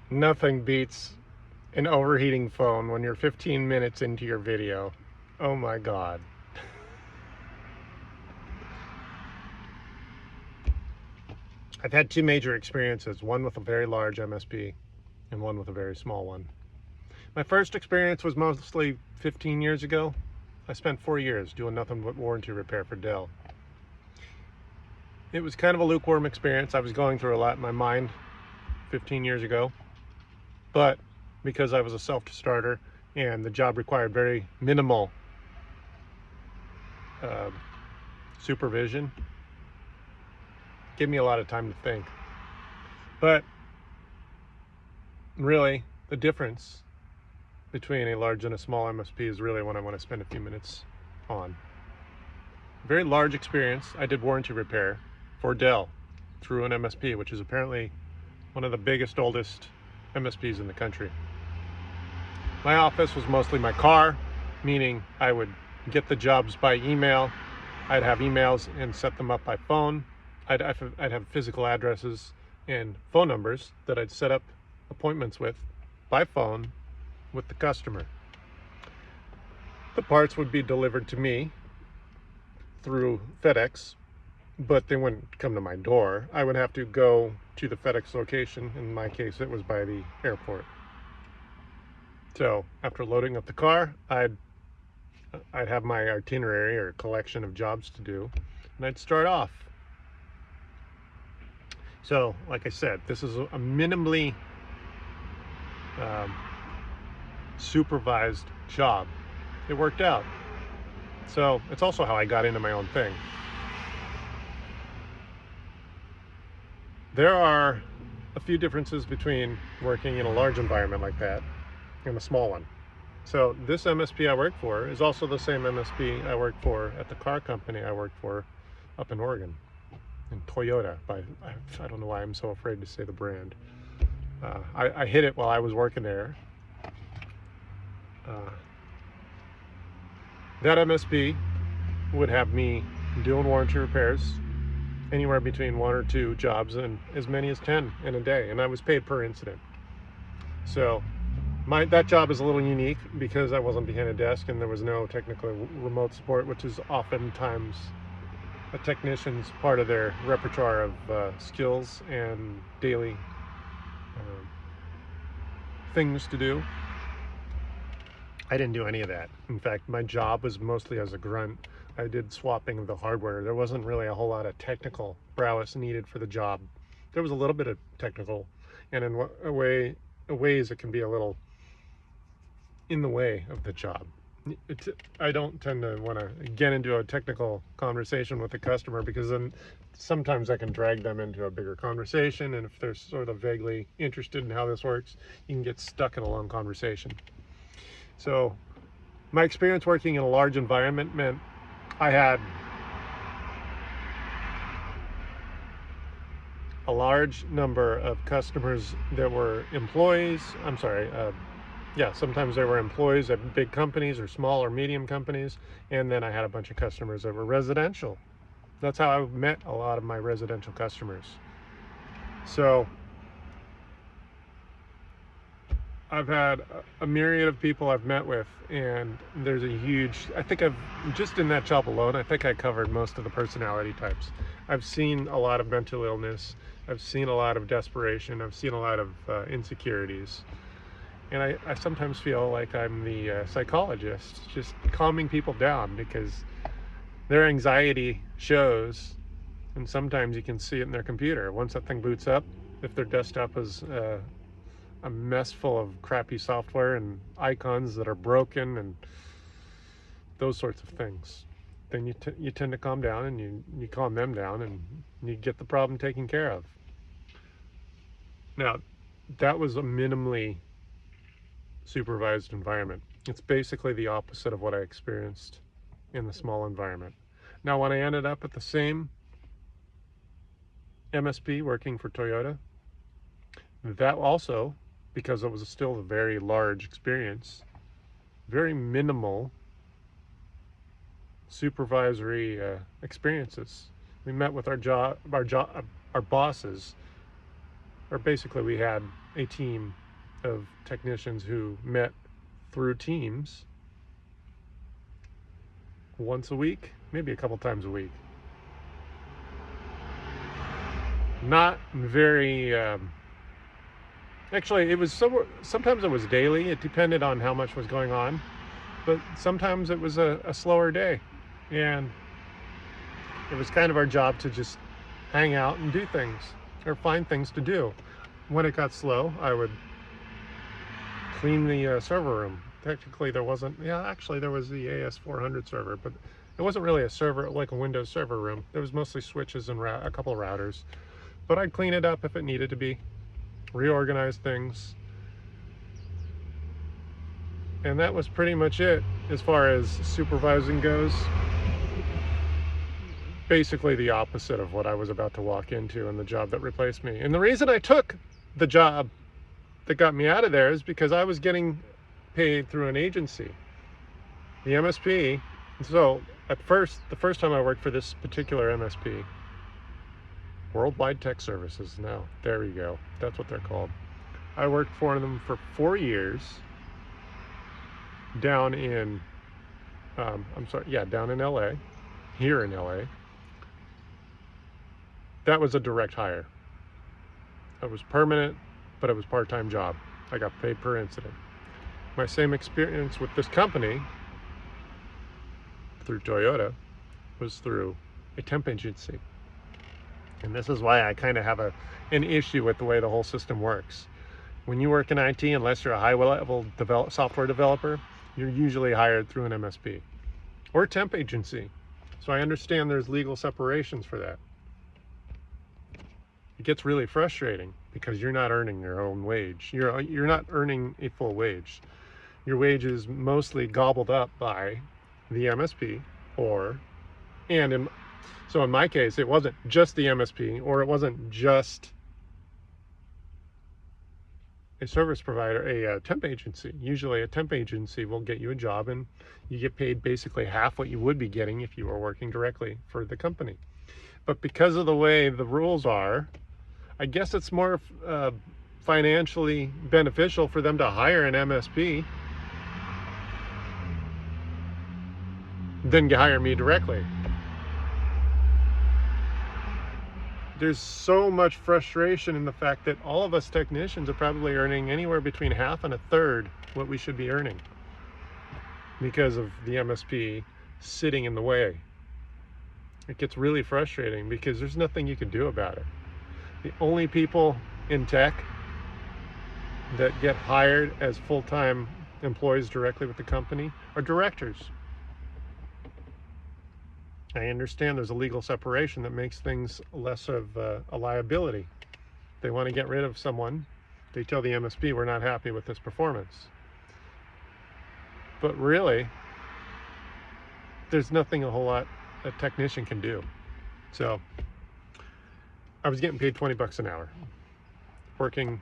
Nothing beats an overheating phone when you're 15 minutes into your video. Oh my God. I've had two major experiences, one with a very large MSP and one with a very small one. My first experience was mostly 15 years ago. I spent 4 years doing nothing but warranty repair for Dell. It was kind of a lukewarm experience. I was going through a lot in my mind 15 years ago, but because I was a self-starter and the job required very minimal uh, supervision, gave me a lot of time to think. But really, the difference between a large and a small MSP is really what I want to spend a few minutes on. Very large experience. I did warranty repair for Dell through an MSP, which is apparently one of the biggest, oldest MSPs in the country. My office was mostly my car, meaning I would get the jobs by email. I'd have emails and set them up by phone. I'd have physical addresses and phone numbers that I'd set up appointments with by phone with the customer. The parts would be delivered to me through FedEx, but they wouldn't come to my door. I would have to go to the FedEx location. In my case, it was by the airport. So after loading up the car, I'd have my itinerary or collection of jobs to do, and I'd start off. So, like I said, this is a minimally supervised job. It worked out. So it's also how I got into my own thing. There are a few differences between working in a large environment like that and a small one. So this MSP I work for is also the same MSP I worked for at the car company I worked for up in Oregon, in Toyota. I don't know why I'm so afraid to say the brand. I hit it while I was working there. That MSP would have me doing warranty repairs, anywhere between 1 or 2 jobs and as many as 10 in a day, and I was paid per incident. So that job is a little unique because I wasn't behind a desk and there was no technical remote support, which is oftentimes a technician's part of their repertoire of skills and daily things to do. I didn't do any of that. In fact, my job was mostly as a grunt. I did swapping of the hardware. There wasn't really a whole lot of technical prowess needed for the job. There was a little bit of technical, and in ways it can be a little in the way of the job. I don't tend to want to get into a technical conversation with the customer because then sometimes I can drag them into a bigger conversation, and if they're sort of vaguely interested in how this works, you can get stuck in a long conversation. So my experience working in a large environment meant I had a large number of customers that were employees. Sometimes they were employees at big companies or small or medium companies. And then I had a bunch of customers that were residential. That's how I met a lot of my residential customers. So I've had a myriad of people I've met with, and there's a huge, just in that job alone, I think I covered most of the personality types. I've seen a lot of mental illness. I've seen a lot of desperation. I've seen a lot of insecurities. And I sometimes feel like I'm the psychologist, just calming people down because their anxiety shows, and sometimes you can see it in their computer. Once that thing boots up, if their desktop is a mess full of crappy software and icons that are broken and those sorts of things, then you tend to calm down, and you calm them down, and you get the problem taken care of. Now, that was a minimally supervised environment. It's basically the opposite of what I experienced in the small environment. Now, when I ended up at the same MSP working for Toyota, that also, because it was still a very large experience, very minimal supervisory experiences. We met with our bosses or basically we had a team of technicians who met through Teams once a week, maybe a couple times a week. Not very, actually it was sometimes it was daily. It depended on how much was going on, but sometimes it was a slower day, and it was kind of our job to just hang out and do things or find things to do. When it got slow, I would clean the server room. Technically there wasn't, yeah, actually there was the AS400 server, but it wasn't really a server like a Windows server room. There was mostly switches and a couple of routers, but I'd clean it up if it needed to be, reorganize things, and that was pretty much it as far as supervising goes. Basically the opposite of what I was about to walk into in the job that replaced me. And the reason I took the job that got me out of there is because I was getting paid through an agency, the MSP. So at first, the first time I worked for this particular MSP, Worldwide Tech Services, now there you go, that's what they're called. I worked for them for 4 years down in down in LA, here in LA. That was a direct hire. It was permanent, but it was part-time job. I got paid per incident. My same experience with this company through Toyota was through a temp agency. And this is why I kind of have an issue with the way the whole system works. When you work in IT, unless you're a high-level software developer, you're usually hired through an MSP or temp agency. So I understand there's legal separations for that. It gets really frustrating because you're not earning your own wage. You're not earning a full wage. Your wage is mostly gobbled up by the MSP, so in my case, it wasn't just the MSP, or it wasn't just a service provider, a temp agency. Usually a temp agency will get you a job and you get paid basically half what you would be getting if you were working directly for the company. But because of the way the rules are, I guess it's more financially beneficial for them to hire an MSP than to hire me directly. There's so much frustration in the fact that all of us technicians are probably earning anywhere between half and a third what we should be earning because of the MSP sitting in the way. It gets really frustrating because there's nothing you can do about it. The only people in tech that get hired as full-time employees directly with the company are directors. I understand there's a legal separation that makes things less of a liability. They want to get rid of someone, they tell the MSP, we're not happy with this performance. But really, there's nothing a whole lot a technician can do. So I was getting paid 20 bucks an hour working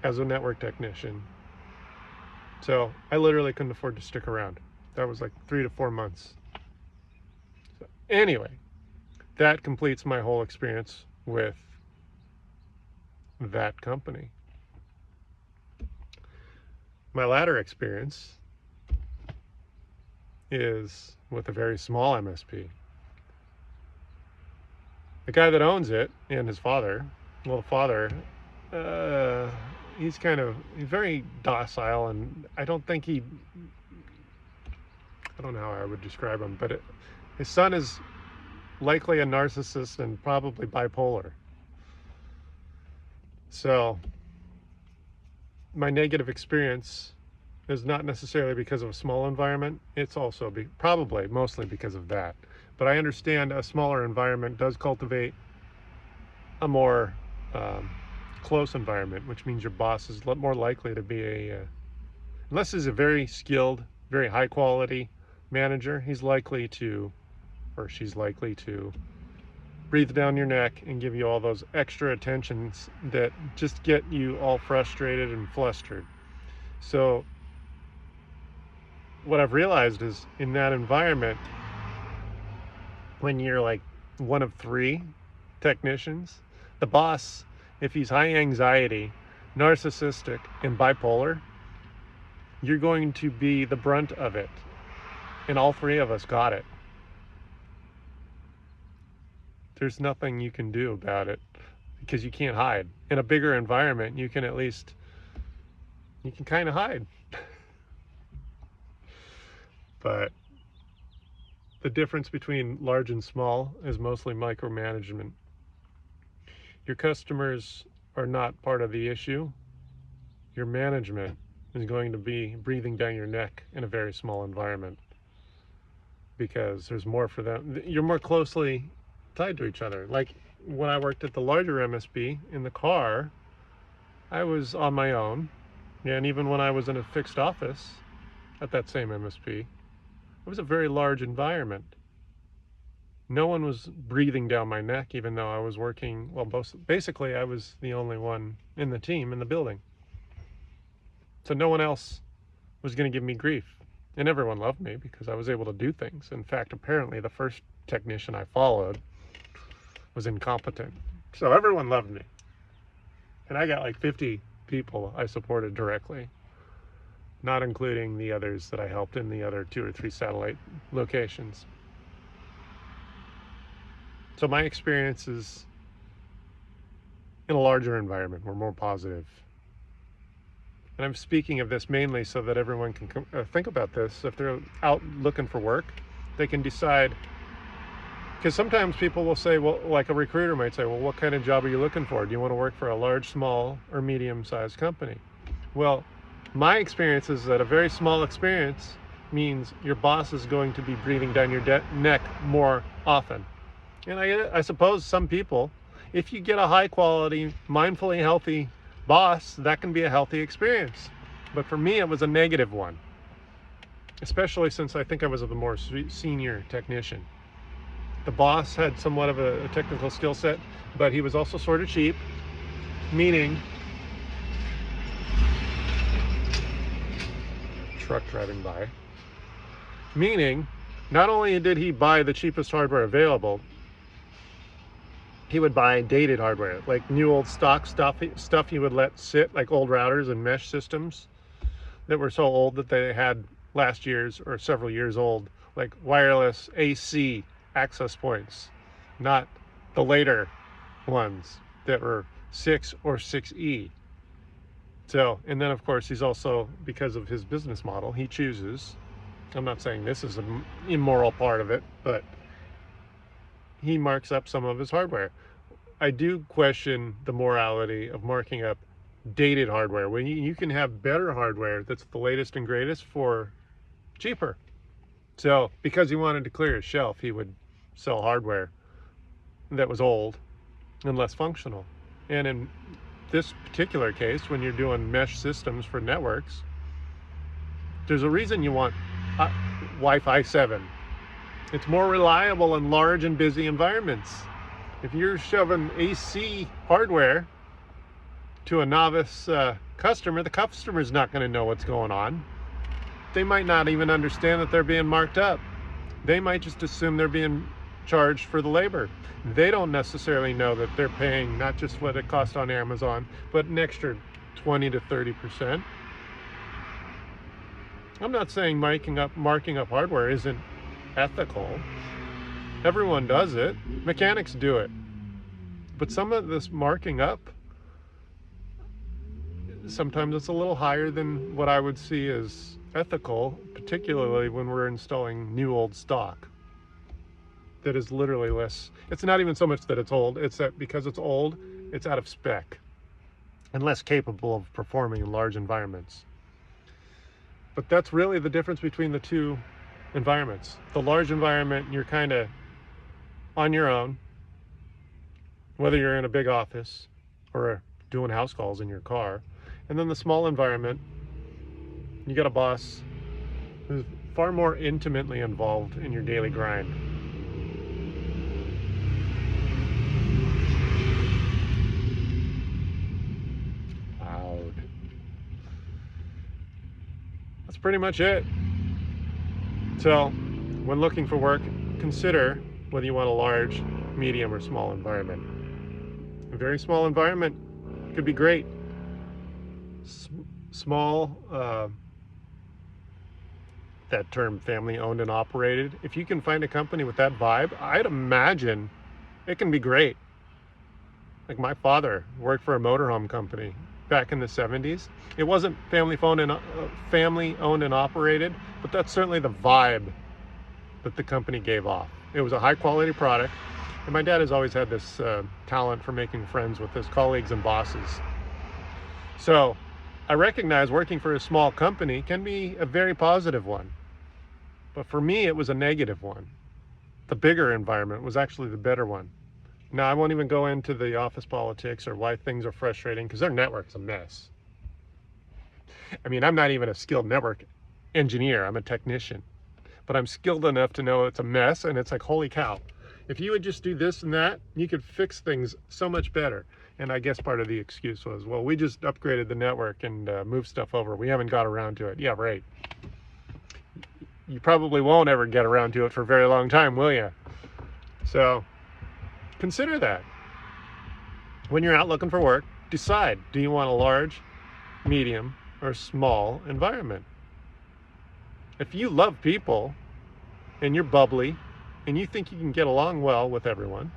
as a network technician. So I literally couldn't afford to stick around. That was like 3 to 4 months. So anyway, that completes my whole experience with that company. My latter experience is with a very small MSP. The guy that owns it and his father, well, the father, he's very docile, and I don't know how I would describe him, but his son is likely a narcissist and probably bipolar. So my negative experience is not necessarily because of a small environment. It's also probably mostly because of that. But I understand a smaller environment does cultivate a more close environment, which means your boss is more likely to be unless he's a very skilled, very high quality manager, he's likely to, or she's likely to, breathe down your neck and give you all those extra attentions that just get you all frustrated and flustered. So what I've realized is in that environment, when you're like one of 3 technicians, the boss if he's high anxiety, narcissistic, and bipolar, you're going to be the brunt of it. And all three of us got it. There's nothing you can do about it because you can't hide. In a bigger environment, you can kind of hide. But the difference between large and small is mostly micromanagement. Your customers are not part of the issue. Your management is going to be breathing down your neck in a very small environment because there's more for them. You're more closely tied to each other. Like when I worked at the larger MSP in the car, I was on my own. And even when I was in a fixed office at that same MSP, it was a very large environment. No one was breathing down my neck, even though I was working, well, basically I was the only one in the team in the building. So no one else was going to give me grief. And everyone loved me because I was able to do things. In fact, apparently the first technician I followed was incompetent. So everyone loved me. And I got like 50 people I supported directly, not including the others that I helped in the other 2 or 3 satellite locations. So my experiences in a larger environment were more positive. And I'm speaking of this mainly so that everyone can think about this. If they're out looking for work, they can decide. Because sometimes people will say, well, like a recruiter might say, well, what kind of job are you looking for? Do you want to work for a large, small, or medium-sized company? Well, my experience is that a very small experience means your boss is going to be breathing down your neck more often. And I suppose some people, if you get a high-quality, mindfully healthy boss, that can be a healthy experience. But for me, it was a negative one, especially since I think I was the more senior technician. The boss had somewhat of a technical skill set, but he was also sort of cheap, meaning truck driving by, meaning not only did he buy the cheapest hardware available, he would buy dated hardware, like new old stock stuff he would let sit, like old routers and mesh systems that were so old that they had last year's or several years old, like wireless AC access points, not the later ones that were 6 or 6E. So, and then of course he's also, because of his business model, he chooses, I'm not saying this is an immoral part of it, but he marks up some of his hardware. I do question the morality of marking up dated hardware when you can have better hardware that's the latest and greatest for cheaper. So because he wanted to clear his shelf, he would sell hardware that was old and less functional. And in this particular case, when you're doing mesh systems for networks, there's a reason you want Wi-Fi 7. It's more reliable in large and busy environments. If you're shoving AC hardware to a novice customer, the customer's not going to know what's going on. They might not even understand that they're being marked up. They might just assume they're being charged for the labor. They don't necessarily know that they're paying not just what it costs on Amazon, but an extra 20 to 30%. I'm not saying marking up hardware isn't ethical. Everyone does it. Mechanics do it. But some of this marking up, sometimes it's a little higher than what I would see as ethical, particularly when we're installing new old stock that is literally less. It's not even so much that it's old, it's that because it's old, it's out of spec and less capable of performing in large environments. But that's really the difference between the two environments. The large environment, you're kind of on your own, whether you're in a big office or doing house calls in your car. And then the small environment, you got a boss who's far more intimately involved in your daily grind. Loud. That's pretty much it. So, when looking for work, consider whether you want a large, medium, or small environment. A very small environment Could be great. Small, that term family owned and operated. If you can find a company with that vibe, I'd imagine it can be great. Like my father worked for a motorhome company back in the 70s. It wasn't family owned and operated, but that's certainly the vibe that the company gave off. It was a high quality product, and my dad has always had this talent for making friends with his colleagues and bosses. So I recognize working for a small company can be a very positive one, but for me it was a negative one. The bigger environment was actually the better one. Now, I won't even go into the office politics or why things are frustrating, because their network's a mess. I mean, I'm not even a skilled network engineer, I'm a technician, but I'm skilled enough to know it's a mess, and it's like, holy cow, if you would just do this and that, you could fix things so much better. And I guess part of the excuse was, well, we just upgraded the network and moved stuff over. We haven't got around to it. Yeah, right. You probably won't ever get around to it for a very long time, will you? So consider that. When you're out looking for work, decide, do you want a large, medium, or small environment? If you love people and you're bubbly and you think you can get along well with everyone,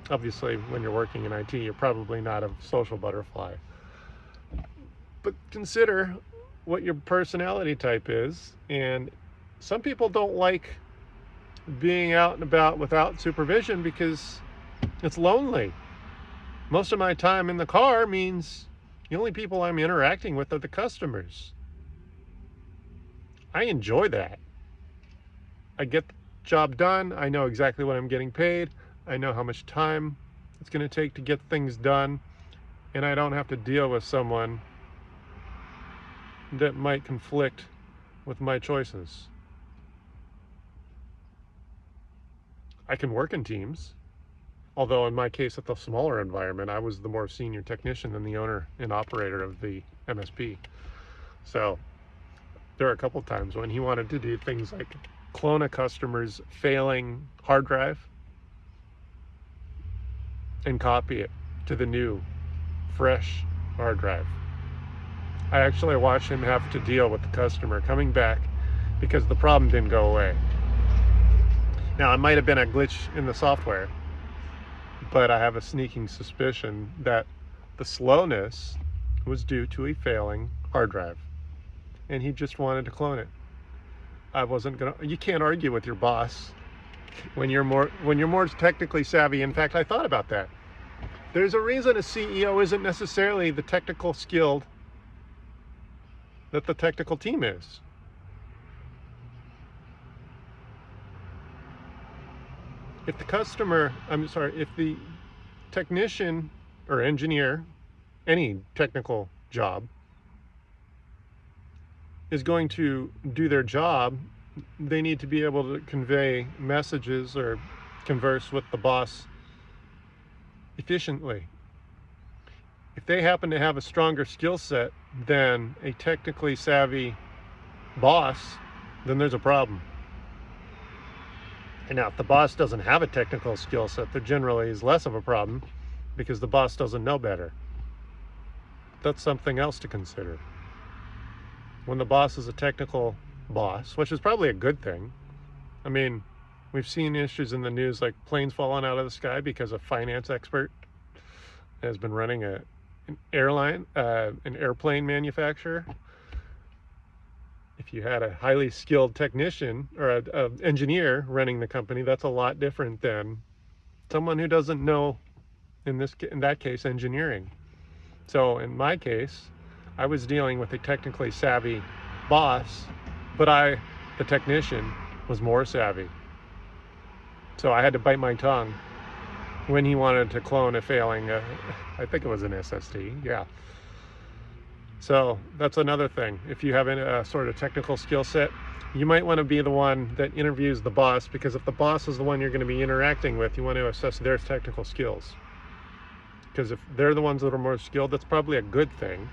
obviously when you're working in IT, you're probably not a social butterfly. But consider what your personality type is. And some people don't like being out and about without supervision because it's lonely. Most of my time in the car means the only people I'm interacting with are the customers. I enjoy that. I get the job done. I know exactly what I'm getting paid. I know how much time it's going to take to get things done. And I don't have to deal with someone that might conflict with my choices. I can work in teams, although in my case at the smaller environment, I was the more senior technician than the owner and operator of the MSP. So there are a couple times when he wanted to do things like clone a customer's failing hard drive and copy it to the new, fresh hard drive. I actually watched him have to deal with the customer coming back because the problem didn't go away. Now, it might have been a glitch in the software, but I have a sneaking suspicion that the slowness was due to a failing hard drive, and he just wanted to clone it. I wasn't gonna. You can't argue with your boss when you're more technically savvy. In fact, I thought about that. There's a reason a CEO isn't necessarily the technical skilled that the technical team is. If the technician or engineer, any technical job, is going to do their job, they need to be able to convey messages or converse with the boss efficiently. If they happen to have a stronger skill set than a technically savvy boss, then there's a problem. And now, if the boss doesn't have a technical skill set, there generally is less of a problem because the boss doesn't know better. That's something else to consider. When the boss is a technical boss, which is probably a good thing. I mean, we've seen issues in the news like planes falling out of the sky because a finance expert has been running an airplane manufacturer. If you had a highly skilled technician or an engineer running the company, that's a lot different than someone who doesn't know, in that case, engineering. So in my case, I was dealing with a technically savvy boss, but the technician, was more savvy. So I had to bite my tongue when he wanted to clone a failing, I think it was an SSD, yeah. So that's another thing. If you have a sort of technical skill set, you might want to be the one that interviews the boss, because if the boss is the one you're going to be interacting with, you want to assess their technical skills. Because if they're the ones that are more skilled, that's probably a good thing,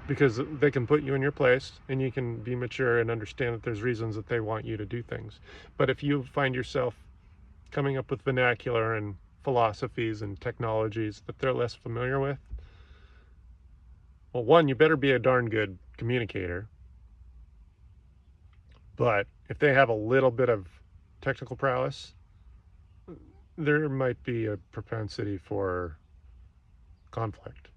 because they can put you in your place and you can be mature and understand that there's reasons that they want you to do things. But if you find yourself coming up with vernacular and philosophies and technologies that they're less familiar with. Well, one, you better be a darn good communicator. But if they have a little bit of technical prowess, there might be a propensity for conflict.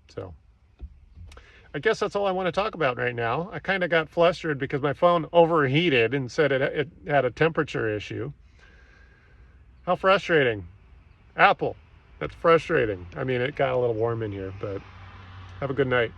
So I guess that's all I want to talk about right now. I kind of got flustered because my phone overheated and said it had a temperature issue. How frustrating. Apple, that's frustrating. I mean, it got a little warm in here, but have a good night.